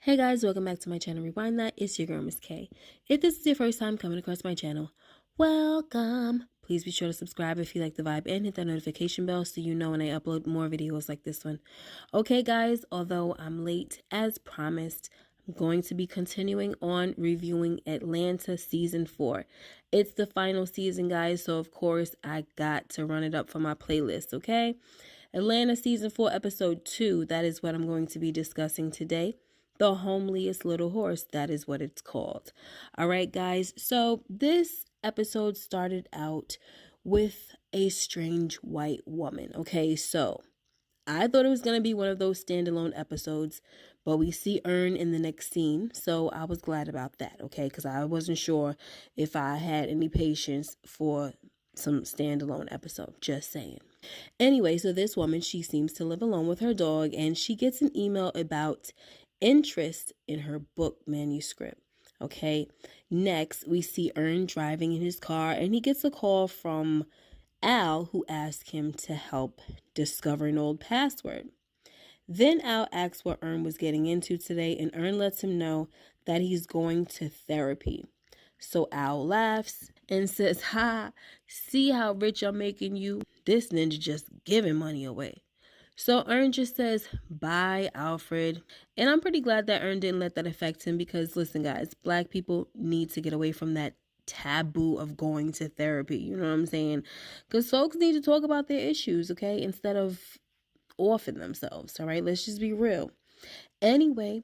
Hey guys, welcome back to my channel Rewind That. It's your girl Miss K. If this is your first time coming across my channel, welcome. Please be sure to subscribe if you like the vibe and hit that notification bell so you know when I upload more videos like this one. Okay guys, although I'm late as promised, I'm going to be continuing on reviewing Atlanta Season 4. It's the final season, guys, so of course I got to run it up for my playlist, okay? Atlanta Season 4 Episode 2, that is what I'm going to be discussing today. The Homeliest Little Horse, that is what it's called. All right, guys. So this episode started out with a strange white woman. Okay, so I thought it was going to be one of those standalone episodes, but we see Earn in the next scene. So I was glad about that, okay, because I wasn't sure if I had any patience for some standalone episode. Just saying. Anyway, so this woman, she seems to live alone with her dog, and she gets an email about interest in her book manuscript. Okay, next we see Earn driving in his car, and he gets a call from Al, who asks him to help discover an old password. Then Al asks what Earn was getting into today, and Earn lets him know that he's going to therapy. So Al laughs and says, "Ha, see how rich I'm making you? This ninja just giving money away." So Earn just says, "Bye, Alfred." And I'm pretty glad that Earn didn't let that affect him because, listen, guys, Black people need to get away from that taboo of going to therapy. You know what I'm saying? Because folks need to talk about their issues, okay? Instead of offing themselves, all right? Let's just be real. Anyway,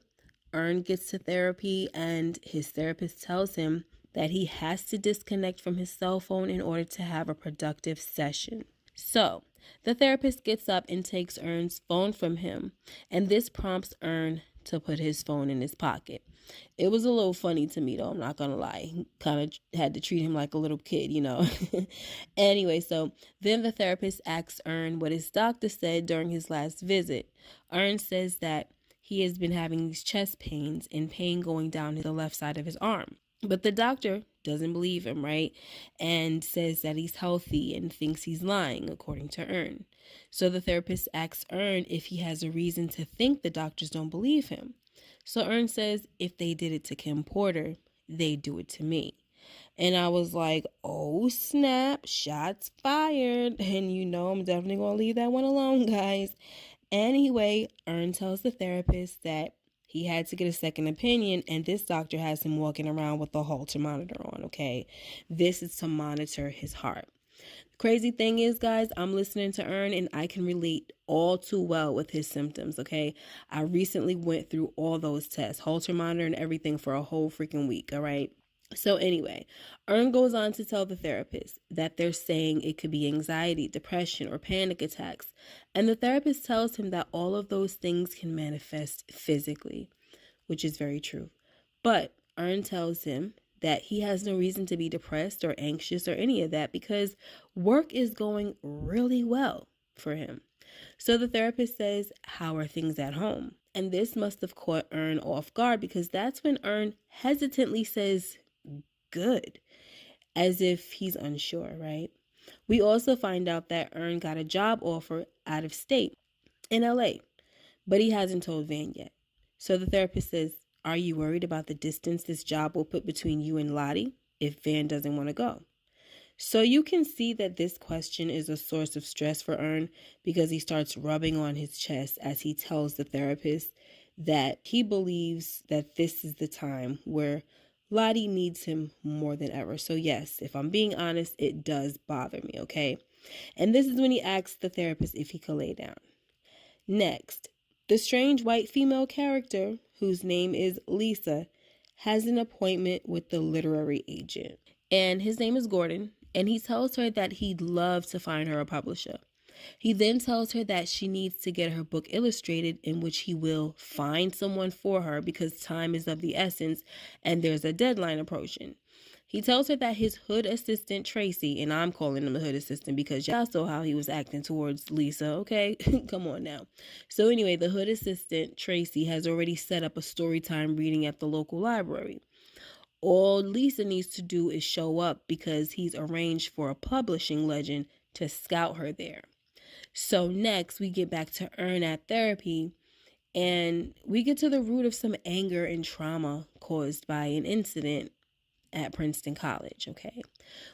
Earn gets to therapy and his therapist tells him that he has to disconnect from his cell phone in order to have a productive session. So the therapist gets up and takes Earn's phone from him, and this prompts Earn to put his phone in his pocket. It was a little funny to me, though, I'm not gonna lie. Kind of had to treat him like a little kid, you know. Anyway, so then the therapist asks Earn what his doctor said during his last visit. Earn says that he has been having these chest pains and pain going down the left side of his arm. But the doctor doesn't believe him, right? And says that he's healthy and thinks he's lying, according to Earn. So the therapist asks Earn if he has a reason to think the doctors don't believe him. So Earn says if they did it to Kim Porter, they do it to me. And I was like, oh snap, shots fired. And you know I'm definitely going to leave that one alone, guys. Anyway, Earn tells the therapist that he had to get a second opinion, and this doctor has him walking around with a Holter monitor on, okay? This is to monitor his heart. The crazy thing is, guys, I'm listening to Earn, and I can relate all too well with his symptoms, okay? I recently went through all those tests, Holter monitor and everything for a whole freaking week, all right? So anyway, Earn goes on to tell the therapist that they're saying it could be anxiety, depression, or panic attacks. And the therapist tells him that all of those things can manifest physically, which is very true. But Earn tells him that he has no reason to be depressed or anxious or any of that because work is going really well for him. So the therapist says, "How are things at home?" And this must have caught Earn off guard because that's when Earn hesitantly says, "Good," as if he's unsure, right? We also find out that Earn got a job offer out of state in LA, but he hasn't told Van yet. So the therapist says, "Are you worried about the distance this job will put between you and Lottie if Van doesn't want to go?" So you can see that this question is a source of stress for Earn because he starts rubbing on his chest as he tells the therapist that he believes that this is the time where Lottie needs him more than ever. So yes, if I'm being honest, it does bother me, okay? And this is when he asks the therapist if he could lay down. Next, the strange white female character, whose name is Lisa, has an appointment with the literary agent. And his name is Gordon, and he tells her that he'd love to find her a publisher. He then tells her that she needs to get her book illustrated, in which he will find someone for her because time is of the essence and there's a deadline approaching. He tells her that his hood assistant, Tracy, and I'm calling him a hood assistant because y'all saw how he was acting towards Lisa, okay? Come on now. So anyway, the hood assistant, Tracy, has already set up a story time reading at the local library. All Lisa needs to do is show up because he's arranged for a publishing legend to scout her there. So next we get back to Earn at therapy, And we get to the root of some anger and trauma caused by an incident at Princeton College, okay?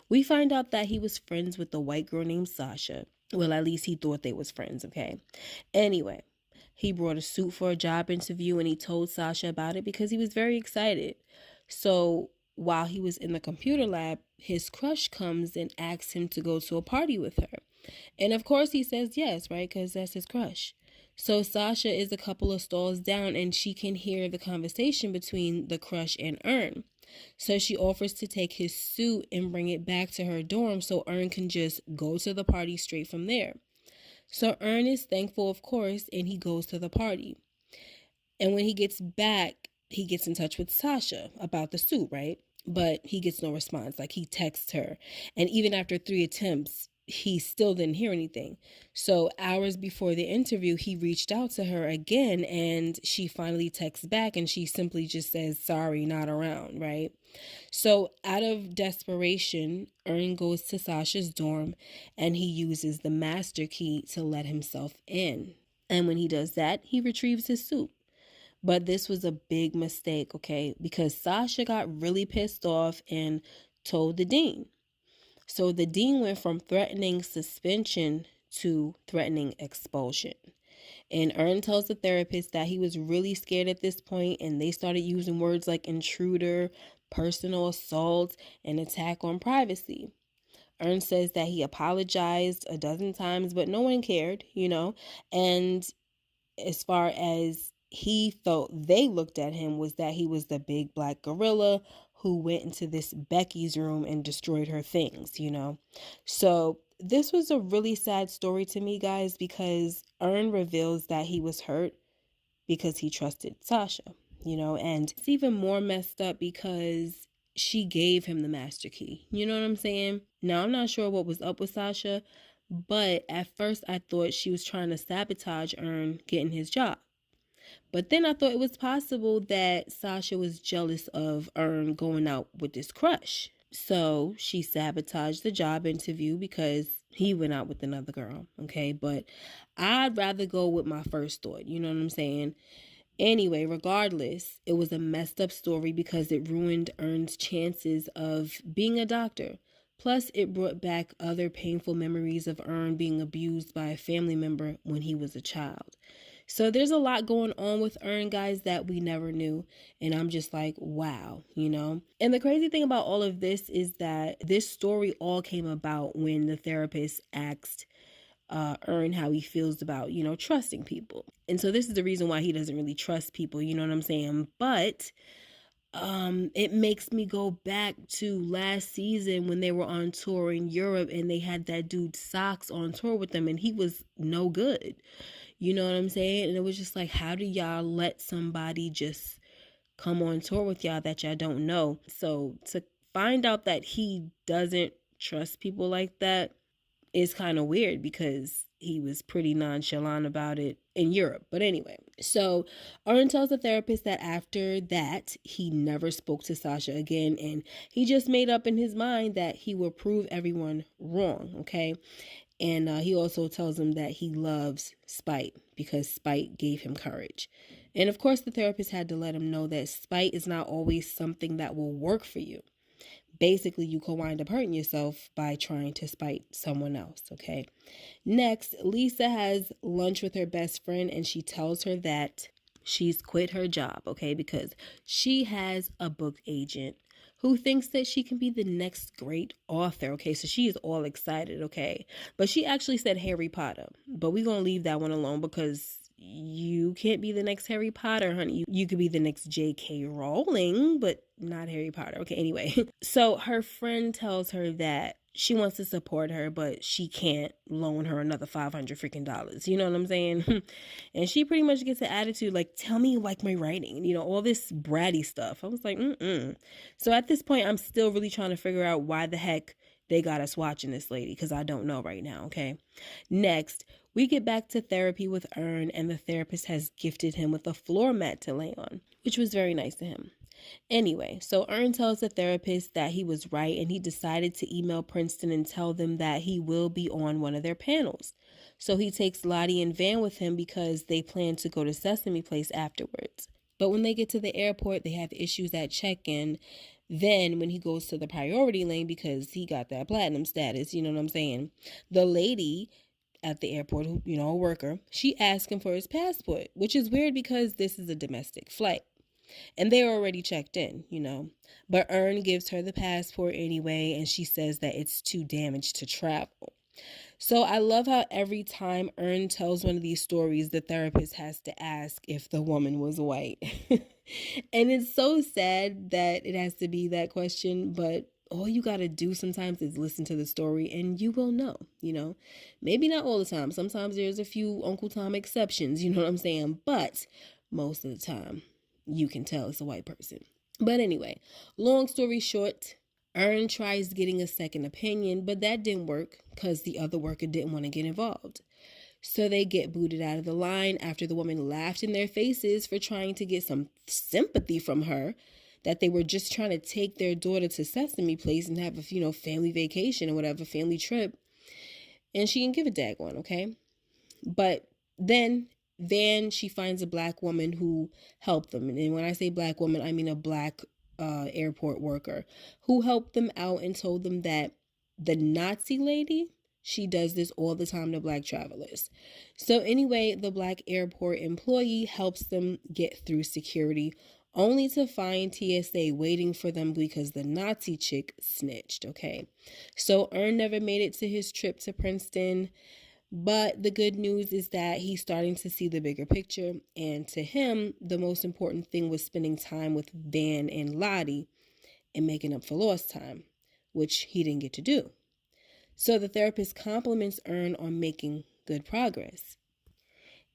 We find out that he was friends with a white girl named Sasha. Well, at least he thought they was friends, okay? Anyway, he brought a suit for a job interview and he told Sasha about it because he was very excited. So while he was in the computer lab, his crush comes and asks him to go to a party with her. And of course he says yes, right? Because that's his crush. So Sasha is a couple of stalls down and she can hear the conversation between the crush and Ern. So she offers to take his suit and bring it back to her dorm so Ern can just go to the party straight from there. So Ern is thankful, of course, and he goes to the party. And when he gets back, he gets in touch with Sasha about the suit, right? But he gets no response. Like, he texts her. And even after 3 attempts, he still didn't hear anything. So hours before the interview, he reached out to her again and she finally texts back and she simply just says, sorry, not around, right? So out of desperation, Ern goes to Sasha's dorm and he uses the master key to let himself in. And when he does that, he retrieves his suit. But this was a big mistake, okay? Because Sasha got really pissed off and told the dean. So the dean went from threatening suspension to threatening expulsion. And Ern tells the therapist that he was really scared at this point, and they started using words like intruder, personal assault, and attack on privacy. Ern says that he apologized a dozen times, but no one cared, and as far as he felt they looked at him was that he was the big black gorilla who went into this Becky's room and destroyed her things, So this was a really sad story to me, guys, because Ern reveals that he was hurt because he trusted Sasha, and it's even more messed up because she gave him the master key. You know what I'm saying? Now, I'm not sure what was up with Sasha, but at first I thought she was trying to sabotage Ern getting his job. But then I thought it was possible that Sasha was jealous of Ern going out with this crush. So she sabotaged the job interview because he went out with another girl, okay? But I'd rather go with my first thought, you know what I'm saying? Anyway, regardless, it was a messed up story because it ruined Ern's chances of being a doctor. Plus, it brought back other painful memories of Ern being abused by a family member when he was a child. So there's a lot going on with Ern, guys, that we never knew. And I'm just like, wow, And the crazy thing about all of this is that this story all came about when the therapist asked Ern how he feels about, trusting people. And so this is the reason why he doesn't really trust people, you know what I'm saying? But it makes me go back to last season when they were on tour in Europe and they had that dude Socks on tour with them and he was no good. You know what I'm saying? And it was just like, how do y'all let somebody just come on tour with y'all that y'all don't know? So to find out that he doesn't trust people like that is kind of weird because he was pretty nonchalant about it in Europe. But anyway, so Ern tells the therapist that after that, he never spoke to Sasha again. And he just made up in his mind that he will prove everyone wrong, okay? And he also tells him that he loves spite because spite gave him courage. And of course, the therapist had to let him know that spite is not always something that will work for you. Basically, you could wind up hurting yourself by trying to spite someone else, okay? Next, Lisa has lunch with her best friend and she tells her that she's quit her job, okay? Because she has a book agent who thinks that she can be the next great author, okay? So she is all excited, okay? But she actually said Harry Potter. But we're going to leave that one alone because you can't be the next Harry Potter, honey. You could be the next J.K. Rowling, but not Harry Potter. Okay, anyway. So her friend tells her that she wants to support her, but she can't loan her another $500 You know what I'm saying? And she pretty much gets an attitude like, tell me you like my writing, all this bratty stuff. I was like, So at this point, I'm still really trying to figure out why the heck they got us watching this lady, because I don't know right now, okay? Next, we get back to therapy with Ern, and the therapist has gifted him with a floor mat to lay on, which was very nice to him. Anyway, so Ern tells the therapist that he was right, and he decided to email Princeton and tell them that he will be on one of their panels. So he takes Lottie and Van with him because they plan to go to Sesame Place afterwards. But when they get to the airport, they have issues at check-in. Then when he goes to the priority lane because he got that platinum status, you know what I'm saying? The lady at the airport, who, you know, a worker, she asked him for his passport, which is weird because this is a domestic flight. And they're already checked in, you know. But Ern gives her the passport anyway, and she says that it's too damaged to travel. So I love how every time Ern tells one of these stories, the therapist has to ask if the woman was white. And it's so sad that it has to be that question, but all you got to do sometimes is listen to the story and you will know, you know. Maybe not all the time. Sometimes there's a few Uncle Tom exceptions, you know what I'm saying? But most of the time, you can tell it's a white person. But anyway, long story short, Ern tries getting a second opinion, but that didn't work because the other worker didn't want to get involved. So they get booted out of the line after the woman laughed in their faces for trying to get some sympathy from her, that they were just trying to take their daughter to Sesame Place and have a, you know, family vacation or whatever, family trip. And she didn't give a daggone, okay? But then she finds a black woman who helped them. And when I say black woman, I mean a black airport worker who helped them out and told them that the Nazi lady, she does this all the time to black travelers. So anyway, the black airport employee helps them get through security, only to find TSA waiting for them because the Nazi chick snitched, okay? So Ern never made it to his trip to Princeton. But the good news is that he's starting to see the bigger picture. And to him, the most important thing was spending time with Van and Lottie and making up for lost time, which he didn't get to do. So the therapist compliments Ern on making good progress.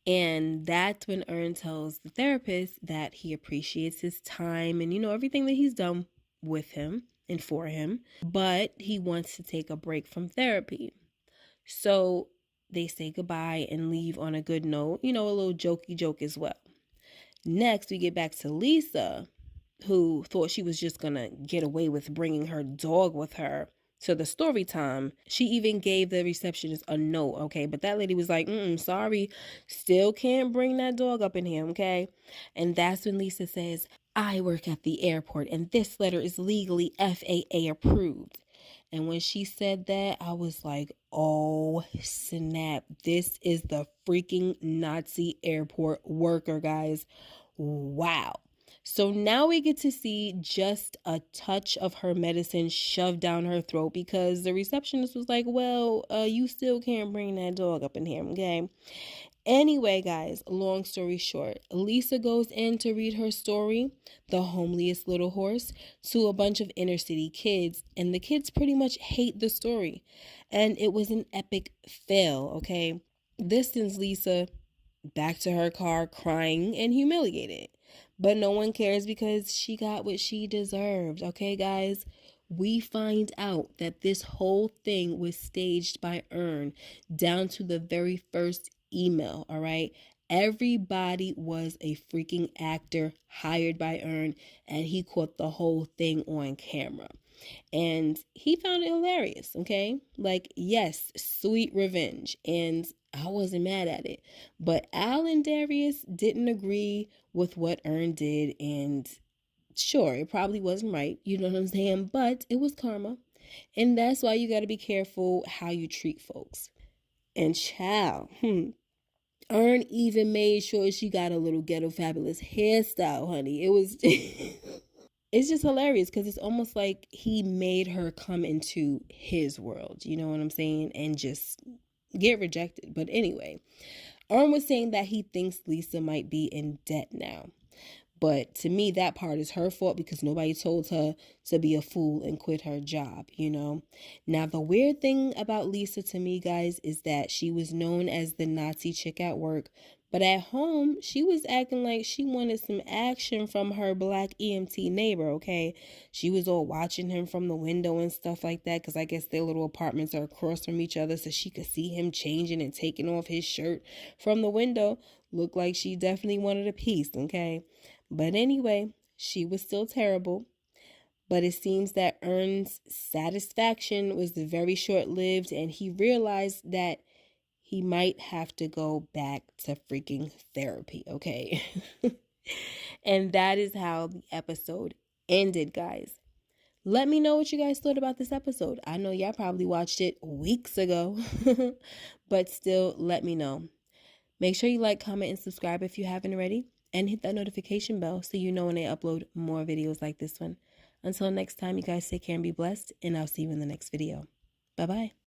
And that's when Ern tells the therapist that he appreciates his time and, you know, everything that he's done with him and for him. But he wants to take a break from therapy. So they say goodbye and leave on a good note, you know, a little jokey joke as well. Next, we get back to Lisa, who thought she was just gonna get away with bringing her dog with her to the story time. She even gave the receptionist a note, okay? But that lady was like, sorry, still can't bring that dog up in here, okay? And that's when Lisa says, I work at the airport and this letter is legally FAA approved. And when she said that, I was like, oh, snap. This is the freaking Nazi airport worker, guys. Wow. So now we get to see just a touch of her medicine shoved down her throat because the receptionist was like, well, you still can't bring that dog up in here, okay? Anyway, guys, long story short, Lisa goes in to read her story, The Homeliest Little Horse, to a bunch of inner city kids, and the kids pretty much hate the story. And it was an epic fail, okay? This sends Lisa back to her car crying and humiliated. But no one cares because she got what she deserved, okay, guys? We find out that this whole thing was staged by Ern down to the very first email, all right? Everybody was a freaking actor hired by Ern, and he caught the whole thing on camera. And he found it hilarious, okay? Like, yes, sweet revenge. And I wasn't mad at it. But Al and Darius didn't agree with what Ern did. And sure, it probably wasn't right. You know what I'm saying? But it was karma. And that's why you got to be careful how you treat folks. And child, Ern even made sure she got a little ghetto fabulous hairstyle, honey. It was... It's just hilarious because it's almost like he made her come into his world, you know what I'm saying, and just get rejected. But anyway, Ern was saying that he thinks Lisa might be in debt now. But to me, that part is her fault because nobody told her to be a fool and quit her job, you know. Now, the weird thing about Lisa to me, guys, is that she was known as the Nazi chick at work. But at home, she was acting like she wanted some action from her black EMT neighbor, okay? She was all watching him from the window and stuff like that because I guess their little apartments are across from each other so she could see him changing and taking off his shirt from the window. Looked like she definitely wanted a piece, okay? But anyway, she was still terrible. But it seems that Ern's satisfaction was very short-lived and he realized that he might have to go back to freaking therapy, okay? And that is how the episode ended, guys. Let me know what you guys thought about this episode. I know y'all probably watched it weeks ago, but still, let me know. Make sure you like, comment, and subscribe if you haven't already, and hit that notification bell so you know when I upload more videos like this one. Until next time, you guys take care and be blessed, and I'll see you in the next video. Bye-bye.